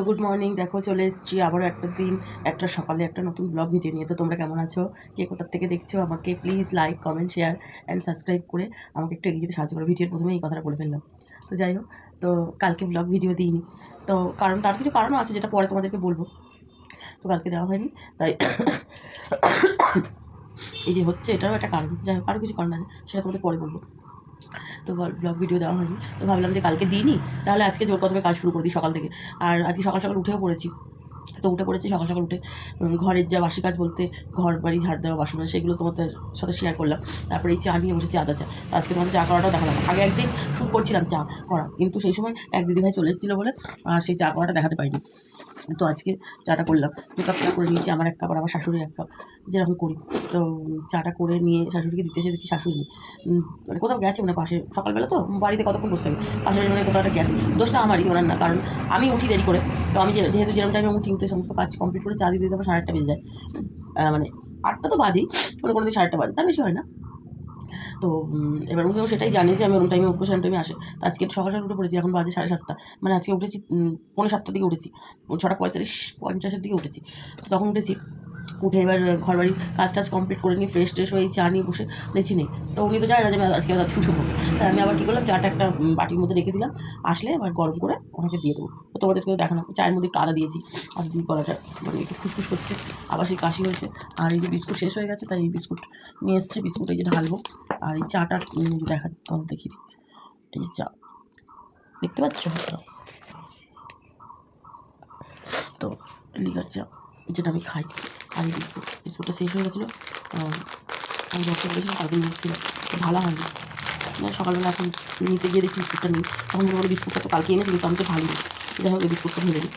তো good morning, দেখো চলে এসেছি আবারও একটা দিন, একটা সকালে একটা নতুন ব্লগ ভিডিও নিয়ে। তো তোমরা কেমন আছো, কে কোথার থেকে দেখছো, আমাকে please like, comment, share and subscribe করে আমাকে একটু এগিয়ে যেতে সাহায্য করো। ভিডিওর প্রথমে এই কথাটা বলে ফেললাম। তো যাই হোক, তো কালকে ব্লগ ভিডিও দিইনি, তো কারণ তার কিছু কারণও আছে যেটা পরে তোমাদেরকে বলবো। তো কালকে দেওয়া হয়নি, তাই এই যে হচ্ছে এটাও একটা কারণ। যাই হোক, আরও কিছু কারণ আছে, সেটা তোমাদের পরে বলবো। তো ব্লগ ভিডিও দেওয়া হয়নি, তো ভাবলাম যে কালকে দিইনি, তাহলে আজকে জোর কতভাবে কাজ শুরু করে দিই সকাল থেকে। আর আজকে সকাল সকাল উঠেও পড়েছি, তো উঠে পড়েছি সকাল সকাল উঠে ঘরের যা বাসি কাজ বলতে ঘর বাড়ি ঝাড় দেওয়া বাসন সেগুলো তোমাদের সাথে শেয়ার করলাম। তারপরে এই চা নিয়ে বসেছি আদা চা। আজকে তোমাদের চা করাটাও দেখালাম। আগে একদিন শ্যুট করছিলাম চা করা, কিন্তু সেই সময় এক দিদিভাই চলে এসেছিলো বলে আর সেই চা করাটা দেখাতে পারিনি। তো আজকে চাটা করলাম, 2 কাপ চা করে নিয়েছি, আমার 1 কাপ আর আমার শাশুড়ির 1 কাপ, যেরকম করি। তো চাটা করে নিয়ে শাশুড়িকে দিতে এসে দেখছি শাশুড়ি নেই। মানে কোথাও গেছে মানে পাশে, সকালবেলা তো বাড়িতে কতক্ষণ বসে থাকি, পাশের মানে কোথাও একটা গেছে। দোষটা আমারই, ওনার না, কারণ আমি উঠি দেরি করে। তো আমি যেহেতু যেরকম টাইমে উঠে সমস্ত কাজ কমপ্লিট করে চা দিতে দিতে আমার 8:30 বেজে যায়। মানে 8টা তো বাজেই, কোনো দিন 8:30 বাজে, তার বেশি হয় না। তো এবার উনিও সেটাই জানে যে আমি ওরকম টাইমে উঠবো, সেরকম টাইমে আসে। তো আজকে একটু সকাল সকাল উঠে পড়েছি, এখন বাজে 7:30। মানে আজকে উঠেছি 6:45 দিকে উঠেছি, 6:45-50 দিকে উঠেছি। তো তখন উঠেছি, উঠে এবার ঘর বাড়ির কাজ টাজ কমপ্লিট করে নিয়ে ফ্রেশ ট্রেশ হয়ে চা নিয়ে বসে দেখছি নেই। তো উনি তো যায় না যে আমি আজকে রাত উঠবো। তাই আমি আবার কী করলাম, চাটা একটা বাটির মধ্যে রেখে দিলাম, আসলে আবার গরম করে ওনাকে দিয়ে দেবো। তো তোমাদেরকেও দেখানো, চায়ের মধ্যে একটু আদা দিয়েছি, আদা দিয়ে গলাটা মানে একটু খুসখুস করছে, আবার সেই কাশি হয়েছে। আর এই যে বিস্কুট শেষ হয়ে গেছে, তাই এই বিস্কুট নিয়ে এসছে, বিস্কুট এই যে ঢালবো। আর এই চাটা দেখিয়ে দিই, এই যে চা দেখতে পাচ্ছ, তো লিকার চা যেটা আমি খাই। আর এই বিস্কুটটা শেষ হয়ে গেছিলো, আমি ডক্টর বলেছিলাম কালকে নিচ্ছিলাম, ঢালা হয়নি। মানে সকালবেলা এখন নিতে গিয়ে দেখি বিস্কুটটা নেই, তখন মনে করি বিস্কুটটা তো কালকে এনেছি, কিন্তু আমি তো ঢালিনি। যাই হোক এই বিস্কুটটা ঢেলে দিই।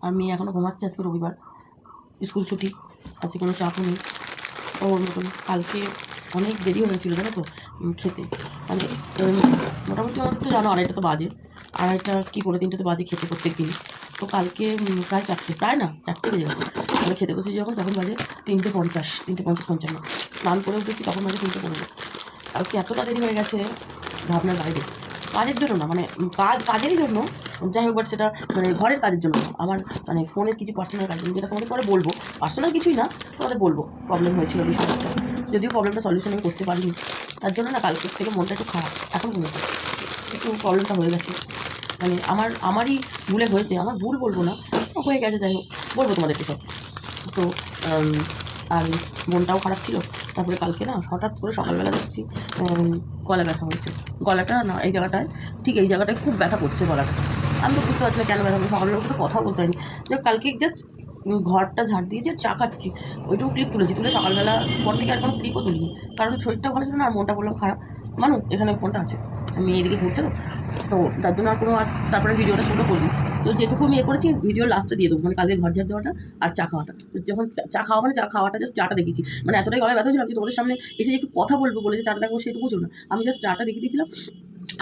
আর মেয়ে এখনও ঘুমাচ্ছে, আজকে রবিবার, স্কুল ছুটি, আজকে কোনো চাপও নেই। ওর মতন কালকে অনেক দেরি হয়েছিল জানো তো খেতে, মানে মোটামুটি আমার তো জানো 2:30 তো বাজে, 2:30 কি 3:30 তো বাজে খেতে প্রত্যেক দিন। তো কালকে প্রায় 4টে, প্রায় না 4টে বেজে গেছে। আমি খেতে বসেছি তখন বাজে 3:50, 3:50-55। স্নান করে উঠেছি তখন বাজে 3:15। কালকে এতটা দেরি হয়ে গেছে ভাবনার বাইরে। কাজের জন্য না, মানে কাজেরই জন্য, যাই হোক, বাট সেটা মানে ঘরের কাজের জন্য না, আমার মানে ফোনের কিছু পার্সোনাল কাজ, যেটা তোমাদের পরে বলবো। পার্সোনাল কিছুই না, তোমাদের বলবো প্রবলেম হয়েছিল বিষয়টা, যদিও প্রবলেমটা সলিউশন আমি করতে পারিনি। তার জন্য না কালকের থেকে মনটা একটু খারাপ, এখন কমেছে, একটু প্রবলেমটা হয়ে গেছে। মানে আমারই ভুলে হয়েছে, আমার ভুল বলবো না, হয়ে গেছে, যাই হোক বলবো তোমাদেরকে সব। তো আর মনটাও খারাপ ছিল। তারপরে কালকে না হঠাৎ করে সকালবেলা দেখছি গলা ব্যথা হয়েছে। গলাটা না এই জায়গাটায়, ঠিক এই জায়গাটায় খুব ব্যথা করছে গলাটা। আমি তো বুঝতে পারছি না কেন ব্যথা করছে, সকালবেলা তো কথাও বলতে পারিনি। যে কালকে জাস্ট ঘরটা ঝাড় দিয়েছি আর চা খাচ্ছি, ওইটুকু ক্লিপ তুলেছি, তুলে সকালবেলা পর থেকে আর কোনো ক্লিপও তুলিনি, কারণ শরীরটা ভালো ছিল না আর মনটা বললাম খারাপ। মানুষ এখানে ফোনটা আছে, আমি এদিকে ঘুরছে তো তার জন্য আর কোনো, আর তারপরে ভিডিওটা শুরু করিনি। তো যেটুকু আমি করেছি ভিডিও লাস্টে দিয়ে দেবো, মানে কালকে ঘর ঝাড় দেওয়াটা আর চা খাওয়াটা। যখন চা খাওয়া মানে চা খাওয়াটা জাস্ট চাটা দেখেছি, মানে এতটাই গলায় ব্যথা ছিল আমি তোমাদের সামনে এসে একটু কথা বলবো বলে যে চাটা দেখবো সেটুকু ছিল না, আমি জাস্ট চাটা দেখিয়ে দিয়েছিলাম।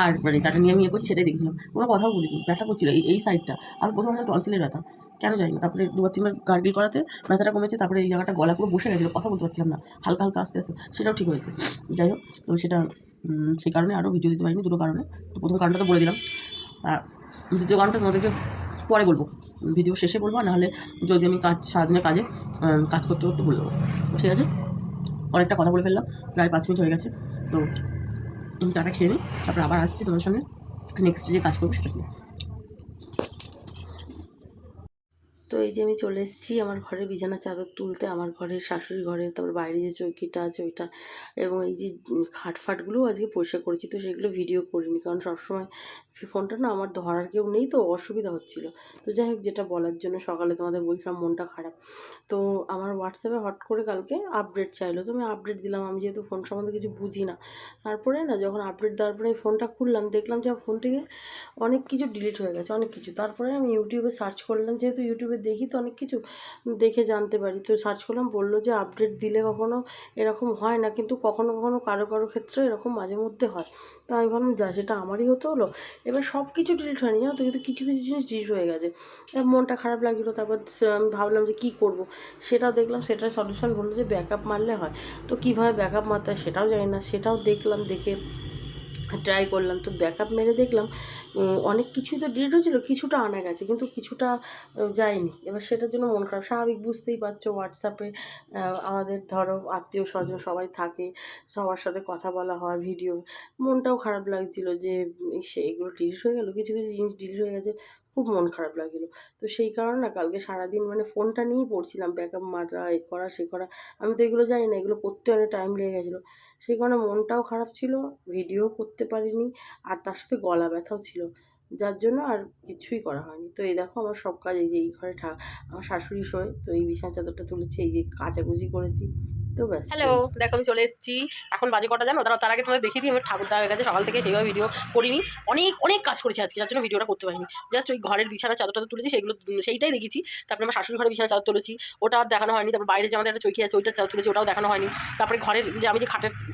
আর মানে চাটা নিয়ে আমি করছি সেটাই দেখছিলাম, কোনো কথাও বলিনি। ব্যথা করছিল এই সাইডটা, আমি প্রথমে টনসিলের ব্যথা, কেন জানি না। তারপরে 2-3বার গার্গিল করাতে ব্যথাটা কমেছে, তারপরে এই জায়গাটা গলা পুরো বসে গেছিলো, কথা বলতে পারছিলাম না, হালকা হালকা আস্তে আস্তে, সেটাও ঠিক হয়েছে। যাই হোক, তো সেটা সেই কারণে আরও ভিডিও দিতে পারিনি, দুটো কারণে। তো প্রথম কারণটা তো বলে দিলাম, আর দ্বিতীয় কারণটা তোমাদেরকে পরে বলবো, ভিডিও শেষে বলবো, নাহলে যদি আমি সারাদিনের কাজে কাজ করতে করতে বলে দেবো। ঠিক আছে, অনেকটা কথা বলে ফেললাম, প্রায় 5 মিনিট হয়ে গেছে। তো আমি চাটা খেয়ে নিই, তারপর আবার আসছি তোমাদের সামনে নেক্সট যে কাজ করবো সেটা নিয়ে। তো এই যে আমি চলে এসেছি আমার ঘরের বিছানার চাদর তুলতে, আমার ঘরের শাশুড়ি ঘরের, তারপর বাইরে যে চৌকিটা আছে ওইটা, এবং এই যে খাটফাটগুলোও আজকে পরিষ্কার করেছি। তো সেগুলো ভিডিও করিনি, কারণ সবসময় ফোনটা না আমার ধরার কেউ নেই, তো অসুবিধা হচ্ছিলো। তো যাই হোক, যেটা বলার জন্য সকালে তোমাদের বলছিলাম মনটা খারাপ। তো আমার হোয়াটসঅ্যাপে হট করে কালকে আপডেট চাইলো, তো আমি আপডেট দিলাম, আমি যেহেতু ফোন সম্বন্ধে কিছু বুঝি না। তারপরে না যখন আপডেট দেওয়ার পরে ফোনটা খুললাম, দেখলাম যে ফোন থেকে অনেক কিছু ডিলিট হয়ে গেছে, অনেক কিছু। তারপরে আমি ইউটিউবে সার্চ করলাম, যেহেতু ইউটিউবে দেখি তো অনেক কিছু দেখে জানতে পারি। তো সার্চ করলাম, বললো যে আপডেট দিলে কখনো এরকম হয় না, কিন্তু কখনো কখনো কারো কারো ক্ষেত্রে এরকম মাঝে মধ্যে হয়। তো আমি ভাবলাম যা, সেটা আমারই হতে হলো। এবার সব কিছু ডিলিট হয়নি জানো তো, কিন্তু কিছু কিছু জিনিস ডিলিট হয়ে গেছে। মনটা খারাপ লাগছিলো। তারপর আমি ভাবলাম যে কী করব, সেটা দেখলাম, সেটার সলিউশন বললো যে ব্যাকআপ মারলে হয়। তো কীভাবে ব্যাকআপ মারতে হয় সেটাও জানি না, সেটাও দেখলাম, দেখে ট্রাই করলাম। তো ব্যাকআপ মেরে দেখলাম অনেক কিছুই তো ডিলিট হয়েছিলো, কিছুটা আনা গেছে, কিন্তু কিছুটা যায়নি। এবার সেটার জন্য মন খারাপ, স্বাভাবিক, বুঝতেই পারছো। হোয়াটসঅ্যাপে আমাদের ধরো আত্মীয় স্বজন সবাই থাকে, সবার সাথে কথা বলা হয়, ভিডিও, মনটাও খারাপ লাগছিলো যে এগুলো ডিলিট হয়ে গেলো, কিছু কিছু জিনিস ডিলিট হয়ে গেছে, খুব মন খারাপ লাগছিলো। তো সেই কারণে না কালকে সারাদিন মানে ফোনটা নিয়েই পড়ছিলাম, ব্যাকআপ মারা, এ করা সে করা। আমি তো এগুলো জানি না, এগুলো করতে অনেক টাইম লেগে গেছিলো। সেই কারণে মনটাও খারাপ ছিল, ভিডিও করতে পারিনি, আর তার সাথে গলা ব্যথাও ছিল। যার জন্য আর কিছুই করা হয়নি। তো এই দেখো আমার সব কাজ, এই যে এই ঘরে আমার শাশুড়ি শোয়, তো এই বিছানা চাদরটা তুলেছি, এই যে কাচাকুচি করেছি, তো ব্যাস। হ্যালো, দেখো আমি চলে এসেছি। এখন বাজে কটা জানো? তার আগে তোমাদের দেখিয়ে দিই, আমার ঠাকুর দেওয়া হয়ে গেছে সকাল থেকে, সেইভাবে ভিডিও করিনি। অনেক অনেক কাজ করেছি আজকে, যার জন্য ভিডিওটা করতে পারিনি। জাস্ট ওই ঘরের বিছানা চাদরটা তুলেছি, সেগুলো সেইটাই দেখেছি। তারপরে আমার শাশুড়ি ঘরে বিছানা চাদর তুলেছি, ওটা আর দেখানো হয়নি। তারপর বাইরে যে আমাদের একটা চৌকি আছে, ওইটা চাদর তুলেছি, ওটাও দেখানো হয়নি। তারপরে ঘরের যে আমি যে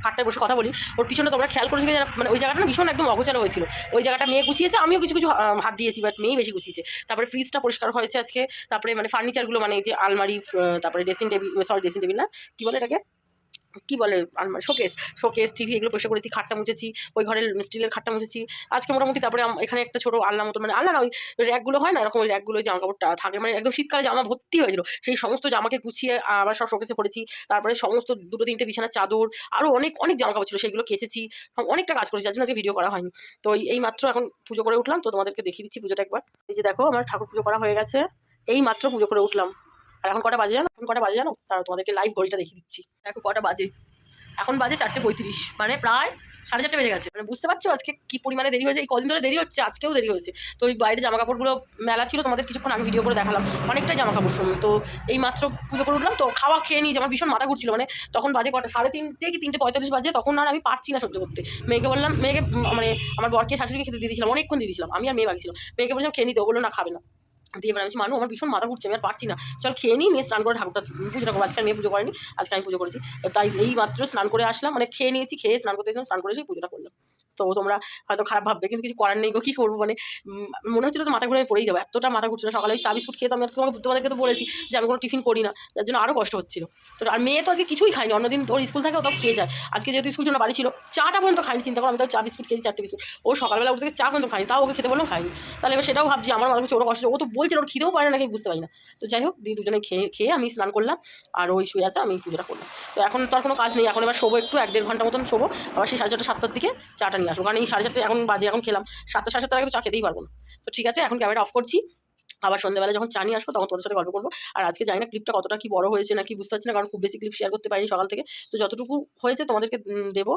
খাটটায় বসে কথা বলি, ওর পিছনে তোমরা খেয়াল করেছি, মানে ওই জায়গাটা না ভীষণ একদম অগোছালো হয়েছিল। ওই জায়গাটা মেয়ে গুছিয়েছে, আমিও কিছু কিছু হাত দিয়েছি, বাট মেয়েই বেশি গুছিয়েছে। তারপরে ফ্রিজটা পরিষ্কার হয়েছে আজকে। তারপরে মানে ফার্নিচারগুলো, মানে যে আলমারি, তারপরে dressing table, sorry dressing table না, কী বলে এটাকে, কী বলে, আলমারি, শোকেস টিভি, এগুলো পরিষ্কার করেছি। খাটটা মুছেছি, ওই ঘরের স্টিলের খাটটা মুছেছি আজকে মোটামুটি। তারপরে এখানে একটা ছোটো আলনা মতো, মানে আলনা না, ওই র্যাকগুলো হয় না এরকম, ওই র্যাকগুলো জামা কাপড়টা থাকে, মানে একদম শীতকালে জামা ভর্তি হয়েছিল, সেই সমস্ত জামাকে গুছিয়ে আবার সব শোকেসে পড়েছি। তারপরে সমস্ত 2-3টে বিছানার চাদর, আরও অনেক অনেক জামা কাপড় ছিল, সেগুলো কেচেছি। অনেকটা কাজ করেছি, যার জন্য আজকে ভিডিও করা হয়নি। তো এই মাত্র এখন পুজো করে উঠলাম, তো তোমাদেরকে দেখিয়ে দিচ্ছি পুজোটা একবার। এই যে দেখো আমার ঠাকুর পুজো করা হয়ে গেছে, এই মাত্র পুজো করে উঠলাম। আর এখন কটা বাজে জানো? তারা তোমাদেরকে লাইভ ঘড়িটা দেখিয়ে দিচ্ছি। দেখো কটা বাজে, এখন বাজে 4:35, মানে প্রায় 4:30 বেজে গেছে। মানে বুঝতে পারছো আজকে কি পরিমাণে দেরি হয়েছে, এই কদিন ধরে দেরি হচ্ছে, আজকেও দেরি হয়েছে। তো ওই বাইরে জামা কাপড়গুলো মেলা ছিল, তোমাদের কিছুক্ষণ আগে ভিডিও করে দেখালাম, অনেকটাই জামা কাপড় শুনুন। তো এই মাত্র পুজো করে উঠলাম, তো খাওয়া খেয়ে নিয়েছি, আমার ভীষণ মাথা ঘুরছিল, মানে তখন বাজে কটা, 3:30 কি 3:45 বাজে, তখন আর আমি পারছি না সহ্য করতে। মেয়েকে বললাম, মানে আমার বরকে শাশুড়িকে খেতে দিয়ে দিয়েছিলাম, অনেকক্ষণ দিয়ে দিয়েছিলাম, আমি আর মেয়ে বাকি ছিল। মেয়েকে বললাম খেয়ে নিতে, ও বললো না খাবে না। দিয়ে এবার আমি মানু আমার ভীষণ মাথা ঘুরছে, আমি আর পারছি না, চল খেয়ে নিয়ে স্নান করে ঠাকুরটা পুজোটা করবো। আজকে মেয়ে পুজো করেনি, আজকে আমি পুজো করেছি। তাই এই মাত্র স্নান করে আসলাম, মানে খেয়ে নিয়েছি, খেয়ে স্নান করতে গেলাম, স্নান করে এসে পুজোটা করলাম। তো তোমরা হয়তো খারাপ ভাববে, কিন্তু কিছু করার নেই গো, কী করবো, মানে মনে হচ্ছিল তো মাথা ঘুরে পড়েই যাবো, এতটা মাথা ঘুরছিল। সকালে ওই চা বিস্কুট খেয়ে তো আমি তোমাদেরকে তো বলেছি যে আমি কোনো টিফিন করি না, যার জন্য আরও কষ্ট হচ্ছিল। তো আর মেয়ে তো আজকে কিছুই খায়নি, অন্যদিন ওর স্কুল থাকে, ও তো খেয়ে যায়। আজকে যেহেতু স্কুল জন্য বাড়ি ছিল, চাটা পর্যন্ত খাইনি, চিন্তা করো, আমি তো চা বিস্কুট খেয়েছি 4টে বিস্কুট। ও সকালবেলা উঠে থেকে চা পর্যন্ত খাইনি, তাও ওকে খেতে বললাম খাইনি। তাহলে এবার সেটাও ভাবছি আমার মাথা ওরও কষ্ট, ও তো বলছে ওর খিদেও পারে না নাকি বুঝতে পারি না। তো যাই হোক, দিয়ে দুজনে খেয়ে আমি স্নান করলাম, আর ওই শুয়ে আছে, আমি পুজোটা করলাম। তো এখন তো আর কোনো কাজ নেই, এখন এবার শোবো একটু, 1-1.5 ঘন্টা মতন শোবো, আবার সেই 6:30-7টার দিকে চাটা নিয়ে আসবো, কারণ এই 4:30 এখন বাজে, এখন খেলাম 7টা 7:30 আগে তো চা খেতেই পারবো না। তো ঠিক আছে, এখন ক্যামেরা অফ করছি, আবার সন্ধ্যাবেলা যখন চা নিয়ে আসবো তখন তোদের সাথে গল্প করবো। আর আজকে জানি না ক্লিপটা কতটা কি বড় হয়েছে নাকি বুঝতে পারছি না, কারণ খুব বেশি ক্লিপ শেয়ার করতে পারিনি সকাল থেকে। তো যতটুকু হয়েছে তোমাদেরকে দেবো।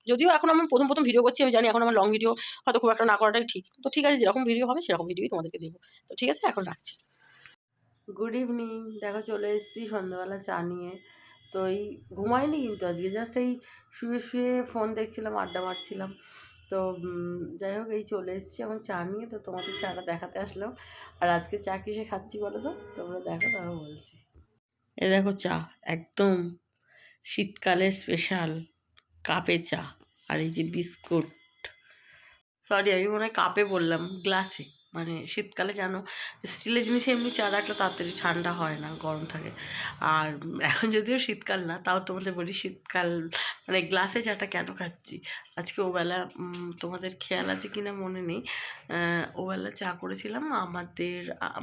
যদিও এখন আমি প্রথম ভিডিও করছি, আমি জানি এখন আমার লং ভিডিও হয়তো খুব একটা না করাটাই ঠিক। তো ঠিক আছে, যেরকম ভিডিও হবে সেরকম ভিডিওই তোমাদেরকে দেবো। তো ঠিক আছে, এখন রাখছি। গুড ইভিনিং, দেখো চলে এসেছি সন্ধ্যাবেলা চা নিয়ে। তো এই ঘুমাইনি কিন্তু আজকে, জাস্ট এই শুয়ে শুয়ে ফোন দেখছিলাম, আড্ডা মারছিলাম। তো যাই হোক, এই চলে এসেছি এখন চা নিয়ে, তো তোমাদের চাটা দেখাতে আসলাম। আর আজকে চা কিসে খাচ্ছি বলো তো, তোমরা দেখো, তারপর বলছি। এ দেখো চা, একদম শীতকালের স্পেশাল কাপে চা, আর এই যে বিস্কুট, সরি আমি মনে হয় কাপে বললাম, গ্লাসে। মানে শীতকালে জানো স্টিলের জিনিসে এমনি চা রাখলে তাড়াতাড়ি ঠান্ডা হয় না, গরম থাকে। আর এখন যদিও শীতকাল না, তাও তোমাদের বলি শীতকাল, মানে গ্লাসে চাটা কেন খাচ্ছি। আজকে ওবেলা তোমাদের খেয়াল আছে কি না মনে নেই, ওবেলা চা করেছিলাম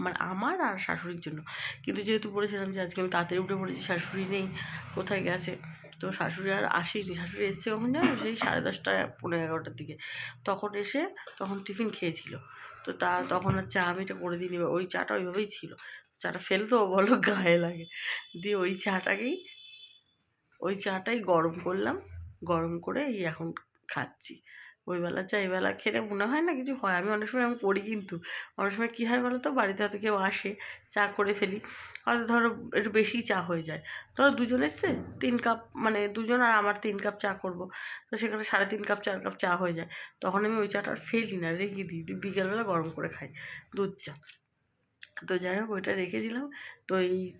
মানে আমার আর শাশুড়ির জন্য। কিন্তু যেহেতু বলেছিলাম যে আজকে আমি তাড়াতাড়ি উঠে পড়েছি, শাশুড়ি নেই, কোথায় গেছে, তো শাশুড়ি আর আসেনি। শাশুড়ি এসছে কখন জানো, সেই 10:30 11:30টার দিকে। তখন এসে তখন টিফিন খেয়েছিল। তো তখন আর চা আমি এটা করে দিইনি, ওই চাটা ওইভাবেই ছিল। চাটা ফেলতেও বলো গায়ে লাগে। দিয়ে ওই চাটাই গরম করলাম, গরম করে এই এখন খাচ্ছি। ওই বেলা চা এই বেলা খেলে মনে হয় না কিছু হয়, আমি অনেক সময় করি, কিন্তু অনেক সময় কী হয় বলো তো, বাড়িতে হয়তো কেউ আসে, চা করে ফেলি, হয়তো ধরো একটু বেশি চা হয়ে যায়। ধরো দুজন এসছে, 3 কাপ, মানে দুজন আর আমার 3 কাপ চা করব, তো সেখানে 3.5 কাপ 4 কাপ চা হয়ে যায়। তখন আমি ওই চাটা আর ফেলি না, রেখে দিই, বিকেলবেলা গরম করে খাই, দুধ চা। তো যাই হোক, ওইটা রেখে দিলাম। তো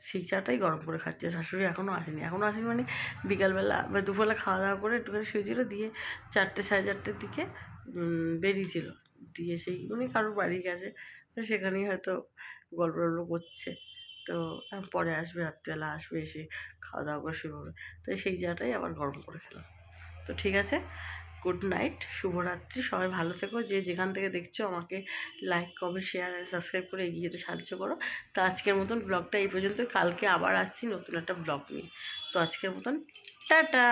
সেই চাটাই গরম করে খাচ্ছে। শাশুড়ি এখনও আসেনি মানে বিকালবেলা বা দুপুরবেলা খাওয়া দাওয়া করে একটুখানি শুয়েছিল, দিয়ে 4টে 4:30টার দিকে বেরিয়েছিল, দিয়ে সেই উনি কারোর বাড়ি গেছে, তো সেখানেই হয়তো গল্প করছে। তো পরে আসবে, রাত্রিবেলা আসবে, এসে খাওয়া দাওয়া করে শুরু হবে। তো সেই চাটাই আবার গরম করে খেলাম। তো ঠিক আছে, গুড নাইট, শুভরাত্রি, সবাই ভালো থেকো। যে যেখান থেকে দেখছো আমাকে লাইক, কমেন্ট, শেয়ার আর সাবস্ক্রাইব করে এগিয়ে যেতে সাহায্য করো। তো আজকের মতন ব্লগটা এই পর্যন্ত, কালকে আবার আসছি নতুন একটা ব্লগ নিয়ে। তো আজকের মতন টাটা।